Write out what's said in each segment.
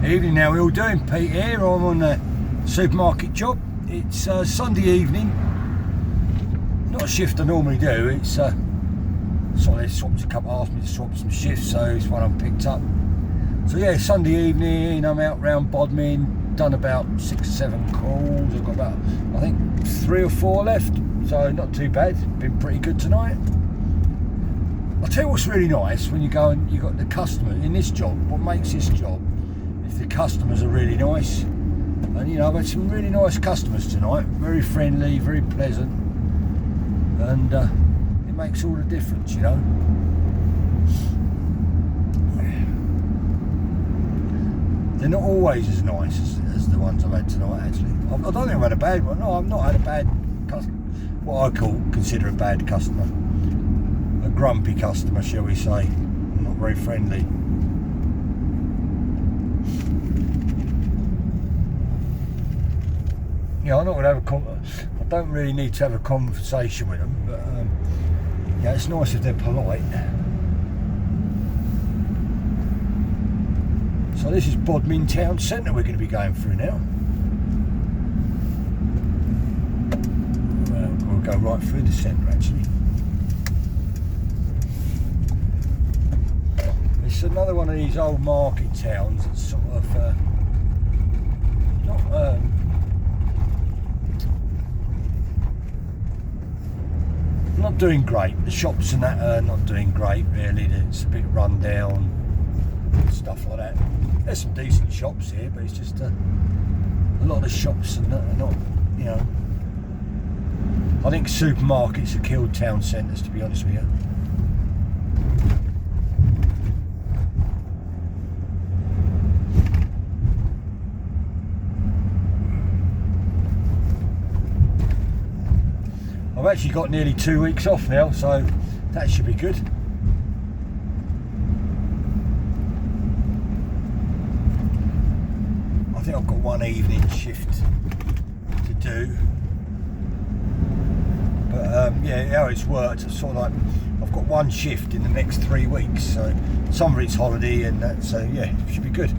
Evening, now we all doing? Pete here. I'm on a supermarket job. It's Sunday evening. Not a shift I normally do. It's so they swapped a couple, asked me to swap some shifts, so it's one I've picked up. So yeah, Sunday evening. I'm out round Bodmin. Done about 6 or 7 calls. I've got about, I think, 3 or 4 left. So not too bad. Been pretty good tonight. I'll tell you what's really nice when you go and you've got the customer in this job. What makes this job is the customers are really nice. And you know, I've had some really nice customers tonight. Very friendly, very pleasant. And it makes all the difference, you know. They're not always as nice as the ones I've had tonight, actually. I don't think I've had a bad one. No, I've not had a bad customer. What I consider a bad customer. A grumpy customer, shall we say. Not very friendly. Yeah, I'm not going to have I don't really need to have a conversation with them, but yeah, it's nice if they're polite. So this is Bodmin town centre we're going to be going through now. We'll go right through the centre actually. It's another one of these old market towns. It's sort of not doing great. The shops and that are not doing great really. It's a bit run down, stuff like that. There's some decent shops here, but it's just a lot of the shops are not, you know. I think supermarkets have killed town centres, to be honest with you. I've actually got nearly 2 weeks off now, so that should be good. I think I've got one evening shift to do. But yeah, how it's worked, it's sort of like I've got one shift in the next 3 weeks, so some of it's holiday and that, so yeah, it should be good.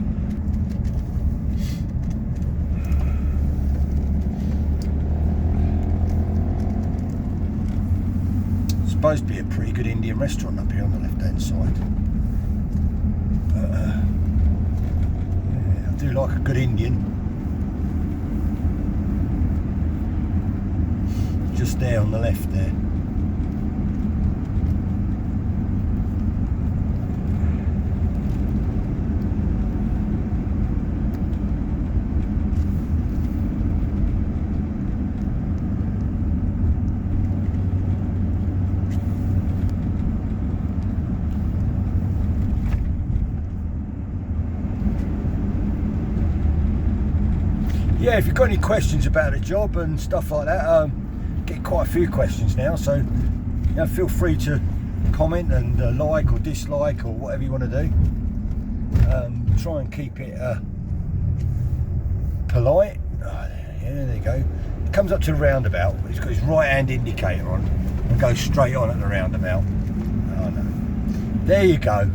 Supposed to be a pretty good Indian restaurant up here on the left hand side. Yeah, I do like a good Indian. Just there on the left there. Yeah, if you've got any questions about the job and stuff like that, get quite a few questions now, so you know, feel free to comment and like or dislike or whatever you want to do. Try and keep it polite. Oh, yeah, there you go. It comes up to the roundabout, but he's got his right hand indicator on and goes straight on at the roundabout. Oh no. There you go.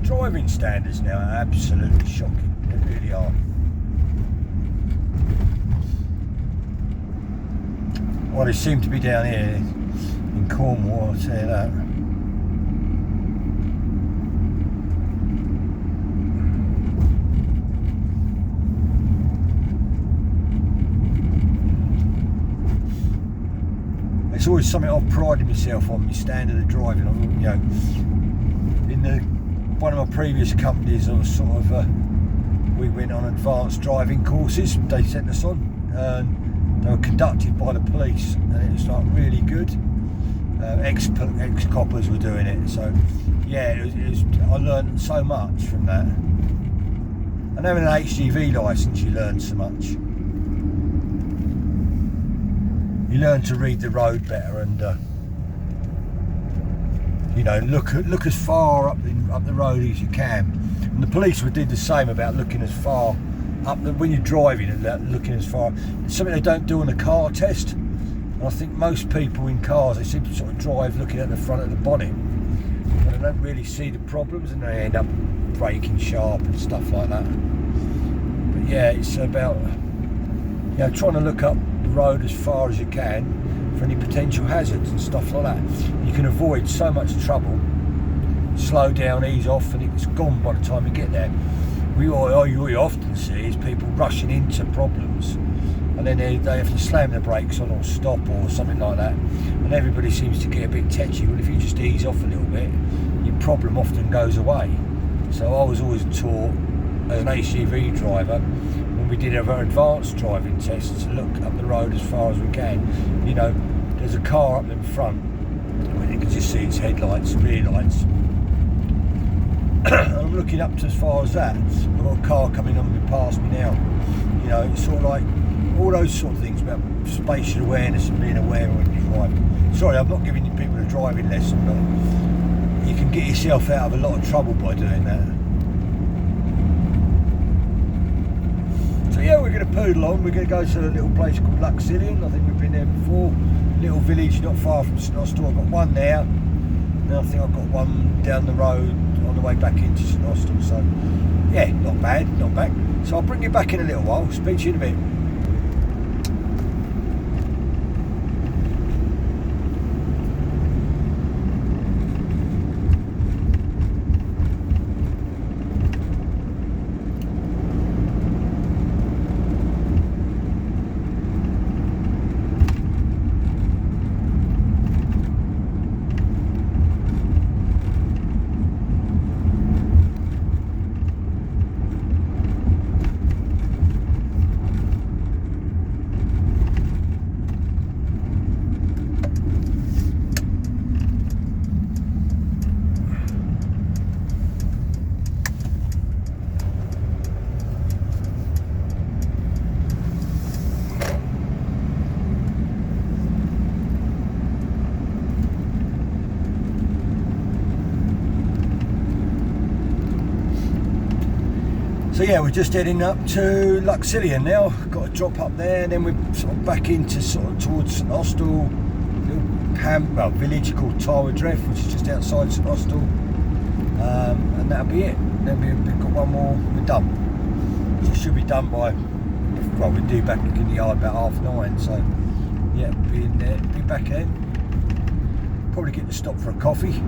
Driving standards now are absolutely shocking. They really are. Well, they seem to be down here in Cornwall, I'll tell you that. It's always something I've prided myself on, my standard of driving. You know, in one of my previous companies, I was sort of we went on advanced driving courses. They sent us on, and they were conducted by the police, and it was like really good. Ex-coppers were doing it, so yeah, it was, I learned so much from that. And having an HGV licence, you learn so much. You learn to read the road better, and you know, look as far up the road as you can. And the police would do the same about looking as far up when you're driving and looking as far. It's something they don't do on a car test. And I think most people in cars, they seem to sort of drive looking at the front of the bonnet. But they don't really see the problems and they end up braking sharp and stuff like that. But yeah, it's about trying to look up the road as far as you can for any potential hazards and stuff like that. You can avoid so much trouble. Slow down, ease off, and it's gone by the time you get there. What you often see is people rushing into problems, and then they have to slam the brakes on or stop or something like that, and everybody seems to get a bit tetchy. Well, if you just ease off a little bit, your problem often goes away. So I was always taught as an HGV driver, when we did our advanced driving tests, to look up the road as far as we can. You know, there's a car up in front, where you can just see its headlights, rear lights. I'm looking up to as far as that. I've got a car coming on past me now. You know, it's sort of like all those sort of things about spatial awareness and being aware when you're driving. Sorry, I'm not giving you people a driving lesson, but you can get yourself out of a lot of trouble by doing that. So yeah, we're going to poodle on. We're going to go to a little place called Luxillian. I think we've been there before. Little village not far from St Austell. I've got one there. And I think I've got one down the road on the way back into St Austell. So yeah, not bad, not bad. So I'll bring you back in a little while. Speak to you in a bit. So yeah, we're just heading up to Luxillian now. Got to drop up there, and then we're sort of back into sort of towards St Austell, little village called Tywardreath, which is just outside St Austell, and that'll be it. Then we've got one more. We're done. So it should be done by, well, we're due back in the yard about 9:30. So yeah, be in there, be back in. Probably get to stop for a coffee.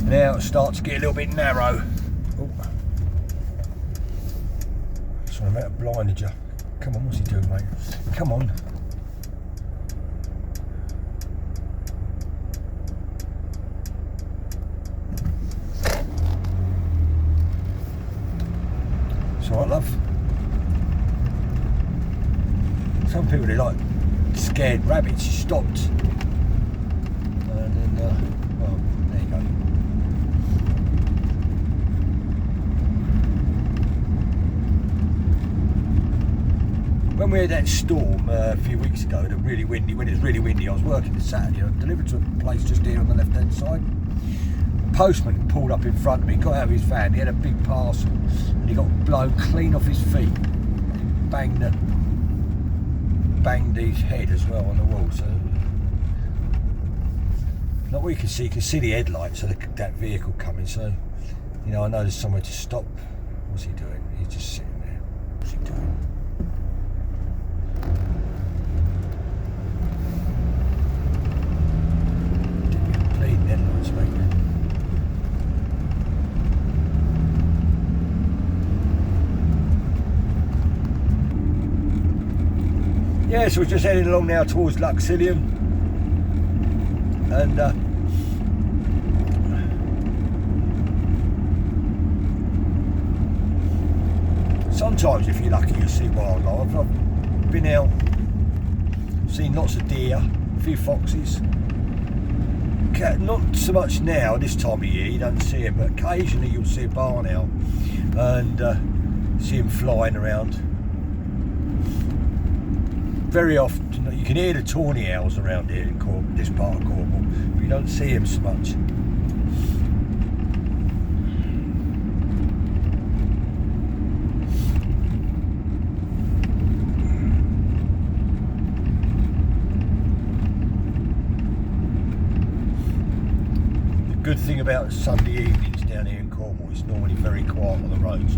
Now it starts to get a little bit narrow. Oh. Sorry, mate, I blinded you. Come on, what's he doing, mate? Come on. It's alright, love. Some people, they like scared rabbits. He stopped. And then, well, there you go. When we had that storm a few weeks ago, when it was really windy, I was working this Saturday. I delivered to a place just here on the left hand side. The postman pulled up in front of me, got out of his van, he had a big parcel, and he got blown clean off his feet. He banged his head as well on the wall. So, not what you can see the headlights of that vehicle coming. So, you know, I know there's somewhere to stop. What's he doing? He's just sitting there. What's he doing? Yeah, so we're just heading along now towards Luxillian, and sometimes if you're lucky you'll see wildlife. I've been out, seen lots of deer, a few foxes, not so much now this time of year, you don't see them, but occasionally you'll see a barn owl and see them flying around. very often you can hear the tawny owls around here in this part of Cornwall, but you don't see them so much. Good thing about Sunday evenings down here in Cornwall, it's normally very quiet on the roads.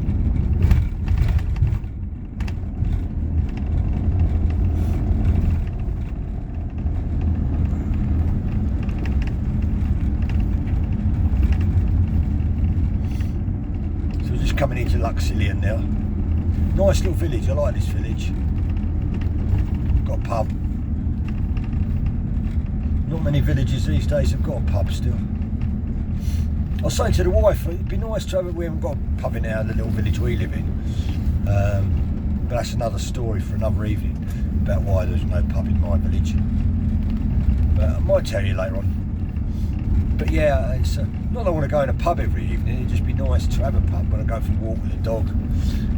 So we're just coming into Luxillian now. Nice little village, I like this village. Got a pub. Not many villages these days have got a pub still. I was saying to the wife, it'd be nice to have we haven't got a pub in the little village we live in. But that's another story for another evening about why there's no pub in my village. But I might tell you later on. But yeah, it's not that I want to go in a pub every evening, it'd just be nice to have a pub when I go for a walk with the dog,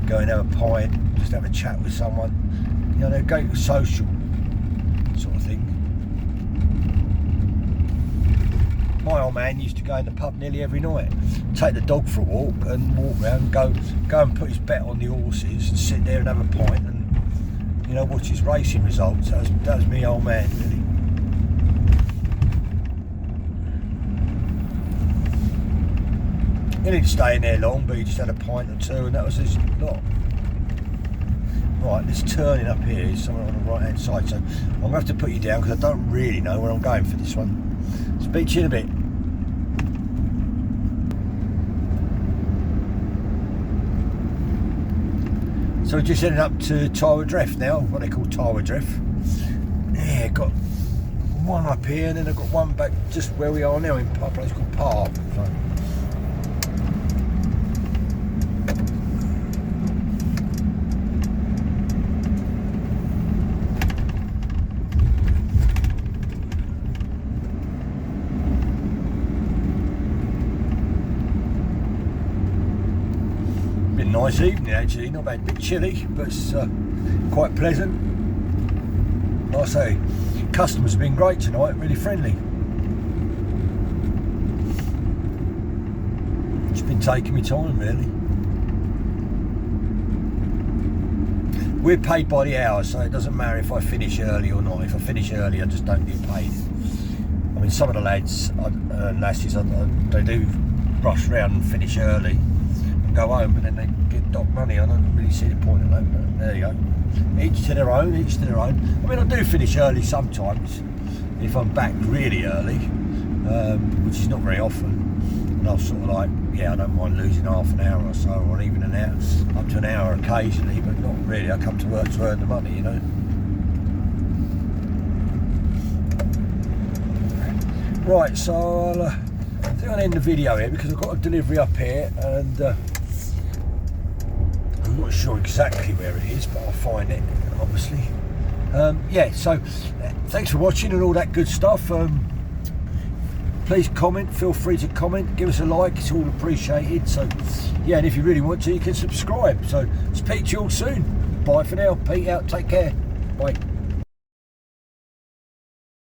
go and have a pint, just have a chat with someone. You know, go social sort of thing. My old man used to go in the pub nearly every night, take the dog for a walk and walk around, go and put his bet on the horses and sit there and have a pint and, you know, watch his racing results. That was me old man, really. He didn't stay in there long, but he just had a pint or two and that was his lot. Right, this turning up here is somewhere on the right hand side, so I'm going to have to put you down because I don't really know where I'm going for this one. Speak to you in a bit. So we're just heading up to Tywardreath now, what they call Tywardreath. Yeah, got one up here and then I've got one back just where we are now in a place called Park. So. Nice evening actually, not bad, a bit chilly, but it's quite pleasant. Like I say, customers have been great tonight, really friendly. Just been taking me time really. We're paid by the hour, so it doesn't matter if I finish early or not. If I finish early, I just don't get paid. I mean, some of the lads and lasses, they do rush round and finish early and go home, but then they get dock money. I don't really see the point of that, but there you go. Each to their own, each to their own. I mean, I do finish early sometimes if I'm back really early, which is not very often. And I'll sort of like, yeah, I don't mind losing half an hour or so, or even an hour, up to an hour occasionally, but not really. I come to work to earn the money, you know. Right, so I think I'll end the video here because I've got a delivery up here and I'm not sure exactly where it is, but I'll find it, obviously. Yeah, so thanks for watching and all that good stuff. Please comment, feel free to comment, give us a like, it's all appreciated. So yeah, and if you really want to, you can subscribe. So speak to you all soon. Bye for now, Pete out, take care, bye.